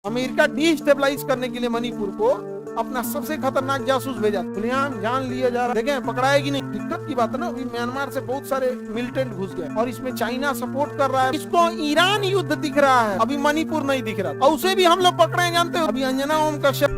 America destabilise करने के लिए मणिपुर को अपना सबसे खतरनाक जासूस भेजा, खुलेआम जान लिया जा रहा है। देखें पकड़ाएगी नहीं, दिक्कत की बात है ना। अभी म्यांमार से बहुत सारे मिलिटेंट घुस गए और इसमें चाइना सपोर्ट कर रहा है। इसको ईरान युद्ध दिख रहा है, अभी मणिपुर नहीं दिख रहा, और उसे भी हम लोग पकड़े। जानते हो अभी अंजना ओम कश्यप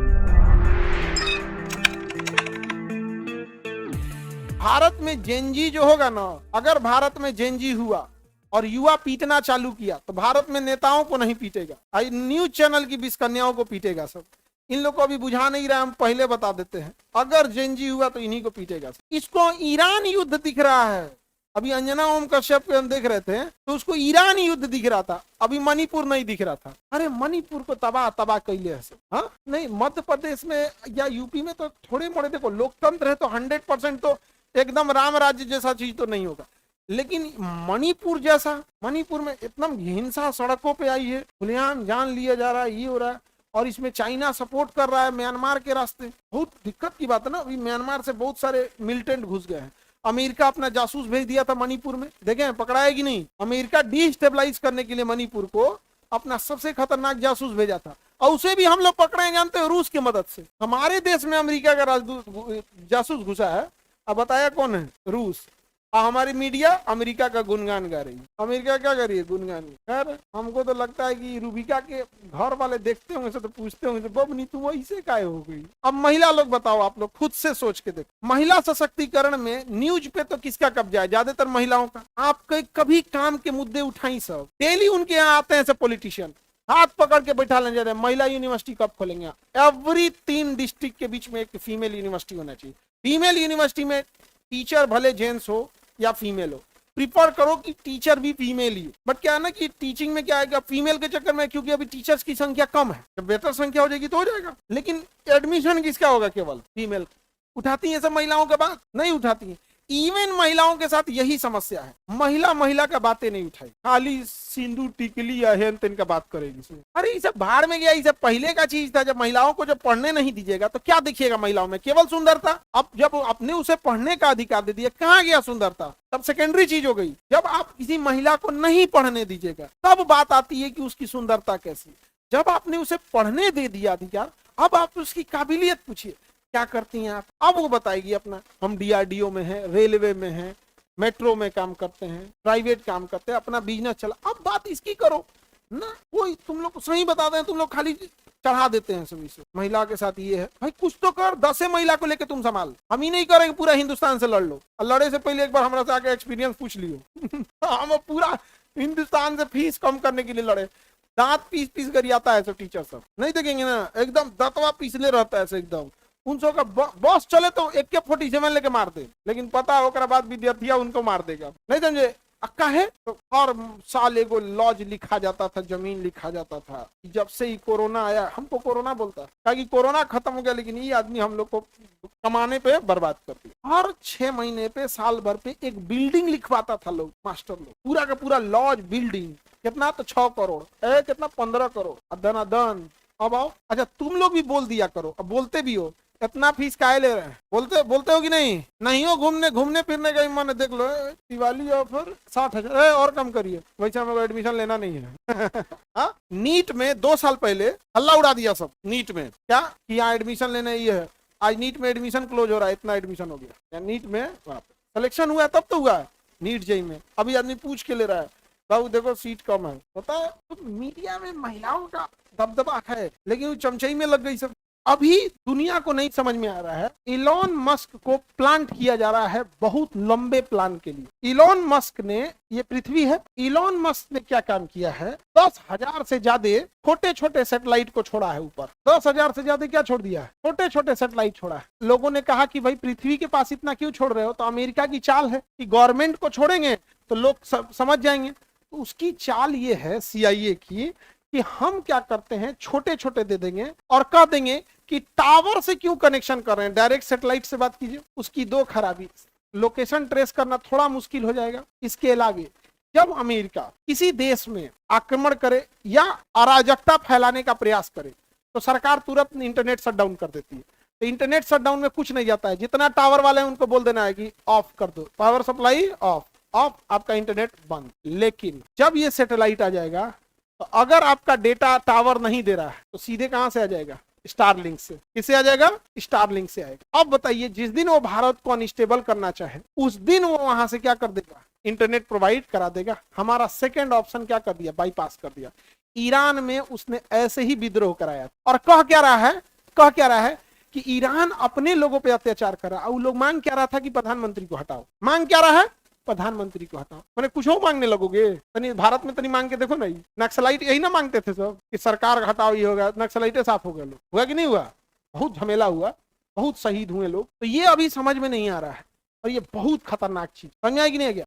भारत में जेनजी जो होगा ना, अगर भारत में जेनजी हुआ और युवा पीटना चालू किया तो भारत में नेताओं को नहीं पीटेगा, न्यूज चैनल की 20 कन्याओं को पीटेगा सब। इन लोग को अभी बुझा नहीं रहा, हम पहले बता देते हैं। अगर जेनजी हुआ तो इन्हीं को पीटेगा। इसको ईरान युद्ध दिख रहा है। अभी अंजना ओम कश्यप को हम देख रहे थे तो उसको ईरान युद्ध दिख रहा था, अभी मणिपुर नहीं दिख रहा था। अरे मणिपुर को तबाह तबाह कैले है। हाँ नहीं, मध्य प्रदेश में या यूपी में तो थोड़े मोड़े देखो लोकतंत्र है तो 100% तो एकदम राम राज्य जैसा चीज तो नहीं होगा, लेकिन मणिपुर जैसा, मणिपुर में इतना हिंसा सड़कों पे आई है, खुलेआम जान लिया जा रहा है, ये हो रहा है, और इसमें चाइना सपोर्ट कर रहा है म्यांमार के रास्ते। बहुत दिक्कत की बात है ना। अभी म्यांमार से बहुत सारे मिलिटेंट घुस गए हैं। अमेरिका अपना जासूस भेज दिया था मणिपुर में, देखें पकड़ाएगी नहीं। अमेरिका डिस्टेबलाइज करने के लिए मणिपुर को अपना सबसे खतरनाक जासूस भेजा था, और उसे भी हम लोग पकड़े। जानते हो रूस की मदद से। हमारे देश में अमेरिका का राजदूत जासूस घुसा है, अब बताया कौन है? रूस। हमारी मीडिया अमेरिका का गुणगान गा रही है। अमेरिका क्या कर रही है? गुणगान। खैर हमको तो लगता है कि रूबिका के घर वाले देखते होंगे तो पूछते होंगे बबनी तुम ऐसे काहे हो गई। अब महिला लोग बताओ, आप लोग खुद से सोच के देखो, महिला सशक्तिकरण में न्यूज पे तो किसका कब्जा है? ज्यादातर महिलाओं का। आप कभी काम के मुद्दे उठाई सब, डेली उनके यहाँ आते हैं सब पॉलिटिशियन, हाथ पकड़ के बैठा लेने जा रहे हैं। महिला यूनिवर्सिटी कब खोलेंगे? एवरी 3 डिस्ट्रिक्ट के बीच में एक फीमेल यूनिवर्सिटी होना चाहिए। फीमेल यूनिवर्सिटी में टीचर भले जेंट्स हो या फीमेल हो, प्रिफर करो कि टीचर भी फीमेल ही हो। बट क्या है ना कि टीचिंग में क्या है कि फीमेल के चक्कर में, क्योंकि अभी टीचर्स की संख्या कम है, जब बेहतर संख्या हो जाएगी तो हो जाएगा। लेकिन एडमिशन किसका होगा? केवल फीमेल। उठाती है सब महिलाओं का बात? नहीं उठाती है। इवन महिलाओं के साथ यही समस्या है, महिला का बातें नहीं उठाई, खाली सिंदूर टिकली या हेन तेन का बात करेगी। अरे ये सब भाड़ में गया, ये सब पहले का चीज था। जब महिलाओं को जब पढ़ने नहीं दीजिएगा तो क्या दिखिएगा महिलाओं में? केवल सुंदरता। अब जब आपने उसे पढ़ने का अधिकार दे दिया, कहाँ गया सुंदरता? तब सेकेंडरी चीज हो गई। जब आप किसी महिला को नहीं पढ़ने दीजिएगा तब बात आती है कि उसकी सुंदरता कैसी। जब आपने उसे पढ़ने दे दिया अधिकार, अब आप उसकी काबिलियत पूछिए, क्या करती हैं आप? अब वो बताएगी अपना, हम डीआरडीओ में हैं, रेलवे में हैं, मेट्रो में काम करते हैं, प्राइवेट काम करते हैं, अपना बिजनेस चला। अब बात इसकी करो ना। कोई तुम लोग सही बताते हैं, तुम लोग खाली चढ़ा देते हैं सभी से। महिला के साथ ये है, भाई कुछ तो कर। 10 महिला को लेकर तुम संभाल। हम ही नहीं करेंगे, पूरा हिंदुस्तान से लड़ लो। और लड़े से पहले एक बार हमारे से आके एक्सपीरियंस पूछ लियो। हम पूरा हिंदुस्तान से फीस कम करने के लिए लड़े। दांत पीस पीस कर आता है सब टीचर सब, नहीं देखेंगे ना, एकदम दतवा पीसले रहता है एकदम। उनसो का बॉस चले तो AK-47 लेके मार दे, लेकिन पता होकर बाद विद्यार्थी उनको मार देगा। नहीं समझे? अक्का है तो हर साल एगो लॉज लिखा जाता था, जमीन लिखा जाता था। जब से ही कोरोना आया, हमको कोरोना बोलता है कि कोरोना खत्म हो गया, लेकिन ये आदमी हम लोग को कमाने पे बर्बाद कर दिया। हर 6 महीने पे, साल भर पे एक बिल्डिंग लिखवाता था लोग, मास्टर लोग, पूरा का पूरा लॉज बिल्डिंग। कितना? तो 6 करोड़, कितना 15 करोड़ दनादन। अब आओ, अच्छा तुम लोग भी बोल दिया करो, अब बोलते भी हो, इतना फीस काहे ले रहे हैं? बोलते हो कि नहीं? नहीं हो घूमने फिरने का मन, देख लो दिवाली ऑफर 60,000 और कम करिए, वैसे हमें एडमिशन लेना नहीं है। हाँ, नीट में 2 साल पहले हल्ला उड़ा दिया सब। नीट में क्या कि यहाँ एडमिशन लेना ये है, आज नीट में एडमिशन क्लोज हो रहा है, इतना एडमिशन हो गया। नीट में सिलेक्शन हुआ तब तो हुआ है नीट जेई में, अभी आदमी पूछ के ले रहा है, बाबू देखो सीट कम है। पता है तो मीडिया में महिलाओं का दबदबा है, लेकिन वो चमचई में लग गई सब। अभी दुनिया को नहीं समझ में आ रहा है, इलॉन मस्क को प्लांट किया जा रहा है बहुत लंबे प्लान के लिए। इलॉन मस्क ने, ये पृथ्वी है, इलॉन मस्क ने क्या काम किया है? 10,000 से ज्यादा छोटे छोटे सैटेलाइट को छोड़ा है ऊपर। 10,000 से ज्यादा क्या छोड़ दिया है? छोटे छोटे सैटेलाइट छोड़ा है। लोगों ने कहा कि भाई पृथ्वी के पास इतना क्यों छोड़ रहे हो? तो अमेरिका की चाल है कि गवर्नमेंट को छोड़ेंगे तो लोग समझ जाएंगे। तो उसकी चाल ये है CIA की कि हम क्या करते हैं, छोटे छोटे दे देंगे और कह देंगे कि टावर से क्यों कनेक्शन कर रहे हैं, डायरेक्ट सैटेलाइट से बात कीजिए। उसकी 2 खराबी, लोकेशन ट्रेस करना थोड़ा मुश्किल हो जाएगा। इसके अलावा जब अमेरिका किसी देश में आक्रमण करे या अराजकता फैलाने का प्रयास करे तो सरकार तुरंत इंटरनेट शटडाउन कर देती है। तो इंटरनेट शटडाउन में कुछ नहीं जाता है, जितना टावर वाले हैं उनको बोल देना है कि ऑफ कर दो, पावर सप्लाई ऑफ, आपका इंटरनेट बंद। लेकिन जब ये सैटेलाइट आ जाएगा तो अगर आपका डेटा टावर नहीं दे रहा है तो सीधे कहां से आ जाएगा? स्टारलिंक से। किससे आ जाएगा? स्टारलिंक से आएगा। अब बताइए, जिस दिन वो भारत को अनस्टेबल करना चाहे उस दिन वो वहां से क्या कर देगा? इंटरनेट प्रोवाइड करा देगा। हमारा सेकेंड ऑप्शन क्या कर दिया? बाईपास कर दिया। ईरान में उसने ऐसे ही विद्रोह कराया और कह क्या रहा है? कह क्या रहा है कि ईरान अपने लोगों पे अत्याचार कर रहा है। लोग मांग क्या रहा था कि प्रधानमंत्री को हटाओ। मांग क्या रहा है? प्रधानमंत्री को हटाओ। मैंने कुछ हो मांगने लगोगे? तनी भारत में तनी मांग के देखो। नहीं, नक्सलाइट यही ना मांगते थे सब कि सरकार हटाओ, ये होगा, नक्सलाइटे साफ हो गए। लोग हुआ कि नहीं हुआ? बहुत झमेला हुआ, बहुत शहीद हुए लोग। तो ये अभी समझ में नहीं आ रहा है और ये बहुत खतरनाक चीज। समझ में आएगी नहीं?